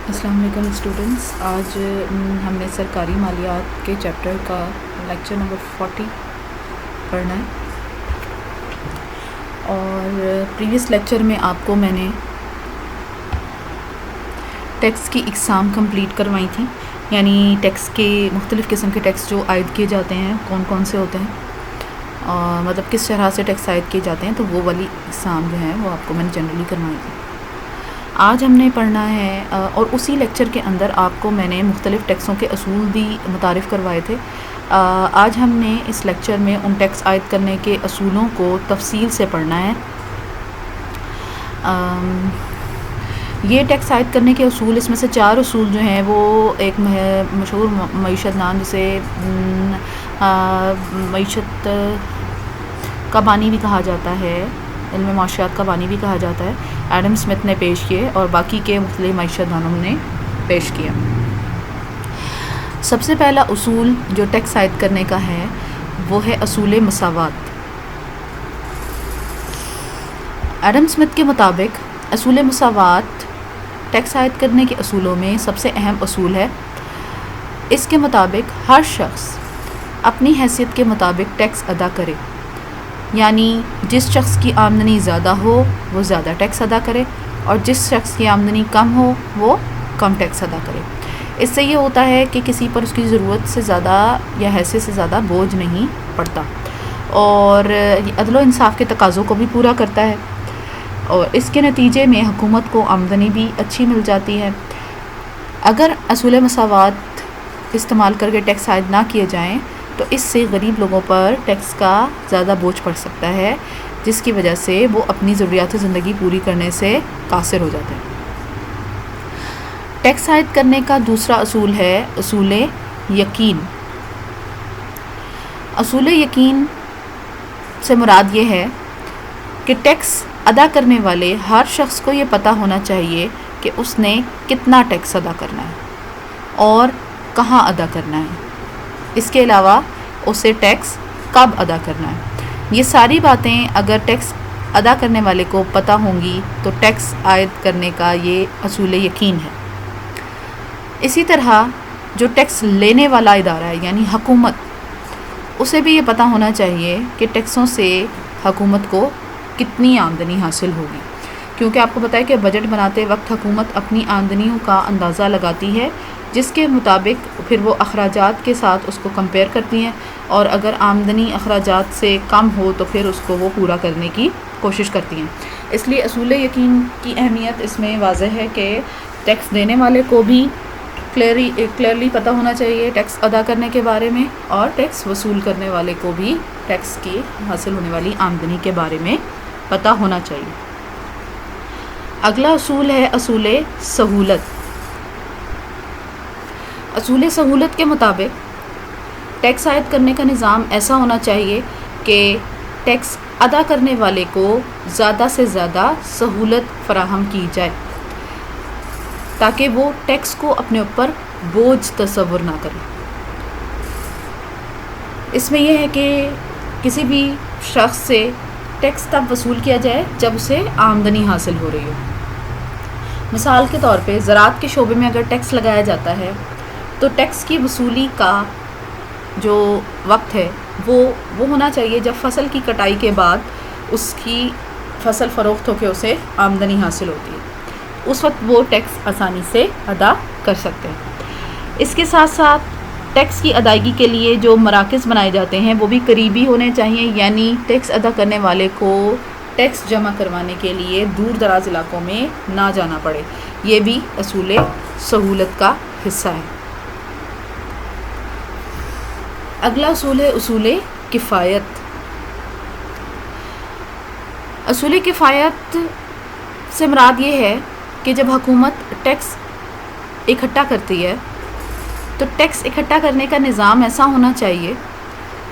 السلام علیکم اسٹوڈنٹس. آج ہم نے سرکاری مالیات کے چیپٹر کا لیکچر نمبر 40 پڑھنا ہے. اور پریویس لیکچر میں آپ کو میں نے ٹیکس کی اقسام کمپلیٹ کروائی تھیں، یعنی ٹیکس کے مختلف قسم کے ٹیکس جو عائد کیے جاتے ہیں کون کون سے ہوتے ہیں، مطلب کس طرح سے ٹیکس عائد کیے جاتے ہیں، تو وہ والی اقسام جو ہیں وہ آپ کو میں نے جنرلی کروائی تھی. آج ہم نے پڑھنا ہے اور اسی لیکچر کے اندر آپ کو میں نے مختلف ٹیکسوں کے اصول بھی متعارف کروائے تھے. آج ہم نے اس لیکچر میں ان ٹیکس عائد کرنے کے اصولوں کو تفصیل سے پڑھنا ہے. یہ ٹیکس عائد کرنے کے اصول، اس میں سے 4 اصول جو ہیں وہ ایک مشہور معیشت دان جسے معیشت کا بانی بھی کہا جاتا ہے، علم معاشیات کا بانی بھی کہا جاتا ہے، ایڈم اسمتھ نے پیش کیے اور باقی کے مختلف معیشت دانوں نے پیش کیا. سب سے پہلا اصول جو ٹیکس عائد کرنے کا ہے وہ ہے اصول مساوات. ایڈم اسمتھ کے مطابق اصول مساوات ٹیکس عائد کرنے کے اصولوں میں سب سے اہم اصول ہے. اس کے مطابق ہر شخص اپنی حیثیت کے مطابق ٹیکس ادا کرے، یعنی جس شخص کی آمدنی زیادہ ہو وہ زیادہ ٹیکس ادا کرے اور جس شخص کی آمدنی کم ہو وہ کم ٹیکس ادا کرے. اس سے یہ ہوتا ہے کہ کسی پر اس کی ضرورت سے زیادہ یا حیثیت سے زیادہ بوجھ نہیں پڑتا، اور عدل و انصاف کے تقاضوں کو بھی پورا کرتا ہے، اور اس کے نتیجے میں حکومت کو آمدنی بھی اچھی مل جاتی ہے. اگر اصول مساوات استعمال کر کے ٹیکس عائد نہ کیے جائیں تو اس سے غریب لوگوں پر ٹیکس کا زیادہ بوجھ پڑ سکتا ہے، جس کی وجہ سے وہ اپنی ضروریات زندگی پوری کرنے سے قاصر ہو جاتے ہیں. ٹیکس عائد کرنے کا دوسرا اصول ہے اصول یقین. اصول یقین سے مراد یہ ہے کہ ٹیکس ادا کرنے والے ہر شخص کو یہ پتہ ہونا چاہیے کہ اس نے کتنا ٹیکس ادا کرنا ہے اور کہاں ادا کرنا ہے. اس کے علاوہ اسے ٹیکس کب ادا کرنا ہے. یہ ساری باتیں اگر ٹیکس ادا کرنے والے کو پتہ ہوں گی تو ٹیکس عائد کرنے کا یہ اصول یقین ہے. اسی طرح جو ٹیکس لینے والا ادارہ ہے یعنی حکومت، اسے بھی یہ پتہ ہونا چاہیے کہ ٹیکسوں سے حکومت کو کتنی آمدنی حاصل ہوگی، کیونکہ آپ کو پتہ ہے کہ بجٹ بناتے وقت حکومت اپنی آمدنیوں کا اندازہ لگاتی ہے، جس کے مطابق پھر وہ اخراجات کے ساتھ اس کو کمپیئر کرتی ہیں، اور اگر آمدنی اخراجات سے کم ہو تو پھر اس کو وہ پورا کرنے کی کوشش کرتی ہیں. اس لیے اصول یقین کی اہمیت اس میں واضح ہے کہ ٹیکس دینے والے کو بھی کلیئرلی پتہ ہونا چاہیے ٹیکس ادا کرنے کے بارے میں، اور ٹیکس وصول کرنے والے کو بھی ٹیکس کی حاصل ہونے والی آمدنی کے بارے میں پتہ ہونا چاہیے. اگلا اصول ہے اصول سہولت. اصول سہولت کے مطابق ٹیکس عائد کرنے کا نظام ایسا ہونا چاہیے کہ ٹیکس ادا کرنے والے کو زیادہ سے زیادہ سہولت فراہم کی جائے، تاکہ وہ ٹیکس کو اپنے اوپر بوجھ تصور نہ کرے. اس میں یہ ہے کہ کسی بھی شخص سے ٹیکس تب وصول کیا جائے جب اسے آمدنی حاصل ہو رہی ہو. مثال کے طور پہ زراعت کے شعبے میں اگر ٹیکس لگایا جاتا ہے تو ٹیکس کی وصولی کا جو وقت ہے وہ ہونا چاہیے جب فصل کی کٹائی کے بعد اس کی فصل فروخت ہو کے اسے آمدنی حاصل ہوتی ہے. اس وقت وہ ٹیکس آسانی سے ادا کر سکتے ہیں. اس کے ساتھ ساتھ ٹیکس کی ادائیگی کے لیے جو مراکز بنائے جاتے ہیں وہ بھی قریبی ہونے چاہیے، یعنی ٹیکس ادا کرنے والے کو ٹیکس جمع کروانے کے لیے دور دراز علاقوں میں نہ جانا پڑے. یہ بھی اصول سہولت کا حصہ ہے. اگلا اصول ہے اصول کفایت. اصول کفایت سے مراد یہ ہے کہ جب حکومت ٹیکس اکٹھا کرتی ہے تو ٹیکس اکٹھا کرنے کا نظام ایسا ہونا چاہیے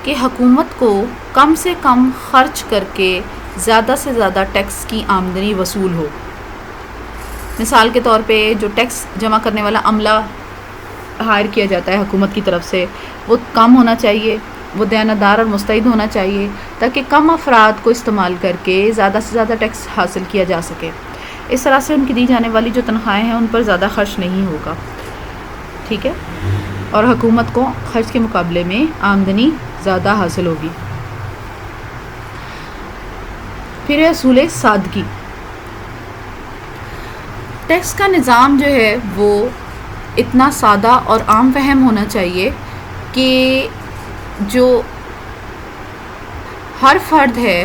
کہ حکومت کو کم سے کم خرچ کر کے زیادہ سے زیادہ ٹیکس کی آمدنی وصول ہو. مثال کے طور پہ جو ٹیکس جمع کرنے والا عملہ ہائر کیا جاتا ہے حکومت کی طرف سے وہ کم ہونا چاہیے، وہ دیانتدار اور مستعد ہونا چاہیے، تاکہ کم افراد کو استعمال کر کے زیادہ سے زیادہ ٹیکس حاصل کیا جا سکے. اس طرح سے ان کی دی جانے والی جو تنخواہیں ہیں ان پر زیادہ خرچ نہیں ہوگا، ٹھیک ہے، اور حکومت کو خرچ کے مقابلے میں آمدنی زیادہ حاصل ہوگی۔ پھر ہے اصول سادگی۔ ٹیکس کا نظام جو ہے وہ اتنا سادہ اور عام فہم ہونا چاہیے کہ جو ہر فرد ہے،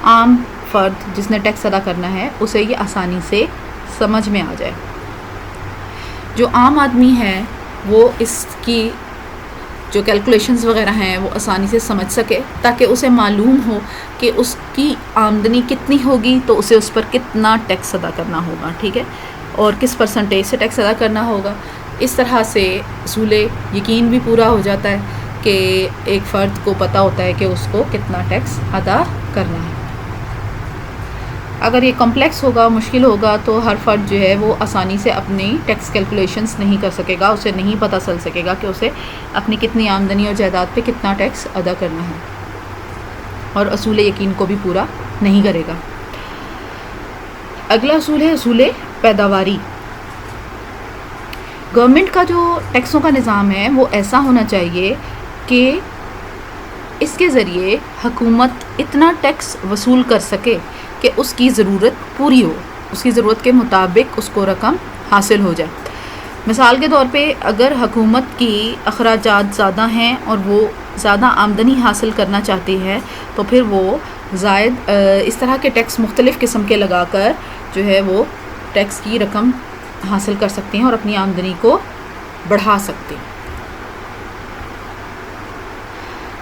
عام فرد جس نے ٹیکس ادا کرنا ہے، اسے یہ آسانی سے سمجھ میں آ جائے۔ جو عام آدمی ہے وہ اس کی جو کیلکولیشنز وغیرہ ہیں وہ آسانی سے سمجھ سکے، تاکہ اسے معلوم ہو کہ اس کی آمدنی کتنی ہوگی تو اسے اس پر کتنا ٹیکس ادا کرنا ہوگا، ٹھیک ہے، اور کس پرسنٹیج سے ٹیکس ادا کرنا ہوگا۔ اس طرح سے اصول یقین بھی پورا ہو جاتا ہے کہ ایک فرد کو پتہ ہوتا ہے کہ اس کو کتنا ٹیکس ادا کرنا ہے۔ اگر یہ کمپلیکس ہوگا، مشکل ہوگا، تو ہر فرد جو ہے وہ آسانی سے اپنی ٹیکس کیلکولیشنز نہیں کر سکے گا، اسے نہیں پتہ چل سکے گا کہ اسے اپنی کتنی آمدنی اور جائیداد پہ کتنا ٹیکس ادا کرنا ہے، اور اصول یقین کو بھی پورا نہیں کرے گا۔ اگلا اصول ہے اصول پیداواری۔ گورنمنٹ کا جو ٹیکسوں کا نظام ہے وہ ایسا ہونا چاہیے کہ اس کے ذریعے حکومت اتنا ٹیکس وصول کر سکے کہ اس کی ضرورت پوری ہو، اس کی ضرورت کے مطابق اس کو رقم حاصل ہو جائے۔ مثال کے طور پہ اگر حکومت کی اخراجات زیادہ ہیں اور وہ زیادہ آمدنی حاصل کرنا چاہتی ہے تو پھر وہ زائد اس طرح کے ٹیکس مختلف قسم کے لگا کر جو ہے وہ ٹیکس کی رقم حاصل کر سکتی ہیں اور اپنی آمدنی کو بڑھا سکتی ہیں۔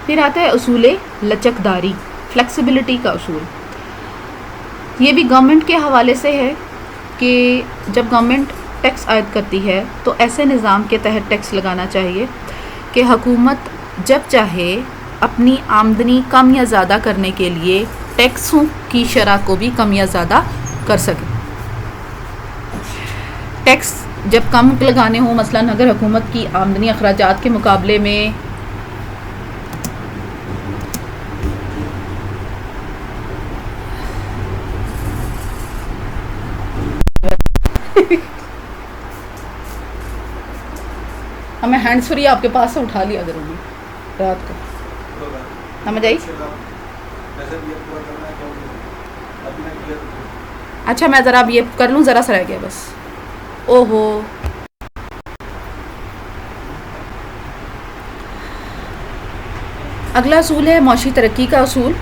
پھر آتا ہے اصول لچک داری، فلیکسیبلٹی کا اصول۔ یہ بھی گورنمنٹ کے حوالے سے ہے کہ جب گورنمنٹ ٹیکس عائد کرتی ہے تو ایسے نظام کے تحت ٹیکس لگانا چاہیے کہ حکومت جب چاہے اپنی آمدنی کم یا زیادہ کرنے کے لیے ٹیکسوں کی شرح کو بھی کم یا زیادہ کر سکے۔ ٹیکس جب کم لگانے ہوں، مثلاً اگر حکومت کی آمدنی اخراجات کے مقابلے میں ہمیں ہینڈس فری آپ کے پاس سے اٹھا لیا کروں گی رات کو، سمجھ آئی؟ اچھا میں ذرا اب یہ کر لوں، ذرا سا رہ گیا بس۔ او ہو، اگلا اصول ہے معاشی ترقی کا اصول۔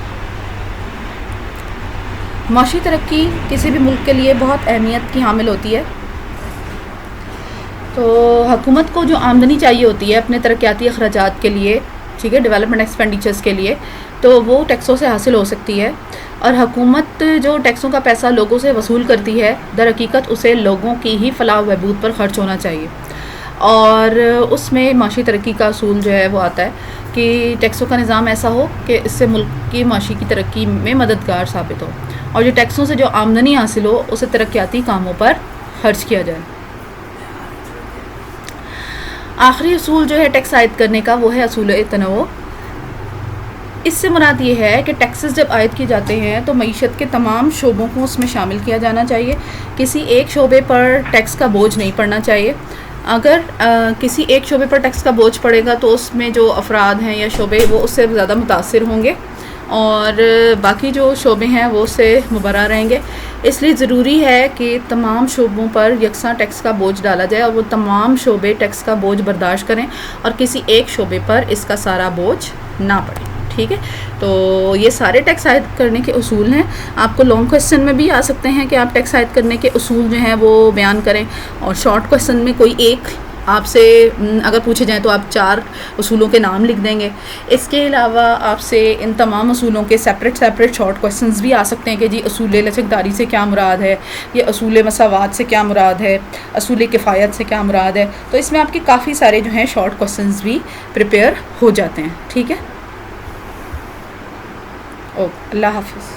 معاشی ترقی کسی بھی ملک کے لیے بہت اہمیت کی حامل ہوتی ہے۔ تو حکومت کو جو آمدنی چاہیے ہوتی ہے اپنے ترقیاتی اخراجات کے لیے، ٹھیک ہے، ڈیولپمنٹ ایکسپینڈیچرز کے لیے، تو وہ ٹیکسوں سے حاصل ہو سکتی ہے۔ اور حکومت جو ٹیکسوں کا پیسہ لوگوں سے وصول کرتی ہے، در حقیقت اسے لوگوں کی ہی فلاح و بہبود پر خرچ ہونا چاہیے، اور اس میں معاشی ترقی کا اصول جو ہے وہ آتا ہے کہ ٹیکسوں کا نظام ایسا ہو کہ اس سے ملک کی معاشی کی ترقی میں مددگار ثابت ہو، اور جو ٹیکسوں سے جو آمدنی حاصل ہو اسے ترقیاتی کاموں پر خرچ کیا جائے۔ آخری اصول جو ہے ٹیکس عائد کرنے کا وہ ہے اصول تنوع۔ اس سے مراد یہ ہے کہ ٹیکسز جب عائد کیے جاتے ہیں تو معیشت کے تمام شعبوں کو اس میں شامل کیا جانا چاہیے، کسی ایک شعبے پر ٹیکس کا بوجھ نہیں پڑنا چاہیے۔ اگر کسی ایک شعبے پر ٹیکس کا بوجھ پڑے گا تو اس میں جو افراد ہیں یا شعبے وہ اس سے زیادہ متاثر ہوں گے، اور باقی جو شعبے ہیں وہ اس سے مبرہ رہیں گے۔ اس لیے ضروری ہے کہ تمام شعبوں پر یکساں ٹیکس کا بوجھ ڈالا جائے اور وہ تمام شعبے ٹیکس کا بوجھ برداشت کریں اور کسی ایک شعبے پر اس کا سارا بوجھ نہ پڑے، ٹھیک ہے۔ تو یہ سارے ٹیکس عائد کرنے کے اصول ہیں۔ آپ کو لانگ کویسچن میں بھی آ سکتے ہیں کہ آپ ٹیکس عائد کرنے کے اصول جو ہیں وہ بیان کریں، اور شارٹ کویسچن میں کوئی ایک آپ سے اگر پوچھے جائیں تو آپ 4 اصولوں کے نام لکھ دیں گے۔ اس کے علاوہ آپ سے ان تمام اصولوں کے سیپریٹ شارٹ کویسچنز بھی آ سکتے ہیں کہ جی اصول لچکداری سے کیا مراد ہے، یا اصول مساوات سے کیا مراد ہے، اصول کفایت سے کیا مراد ہے۔ تو اس میں آپ کے کافی سارے جو ہیں شارٹ کویسچنز بھی پریپیئر ہو جاتے ہیں، ٹھیک ہے۔ اوکے، اللہ حافظ۔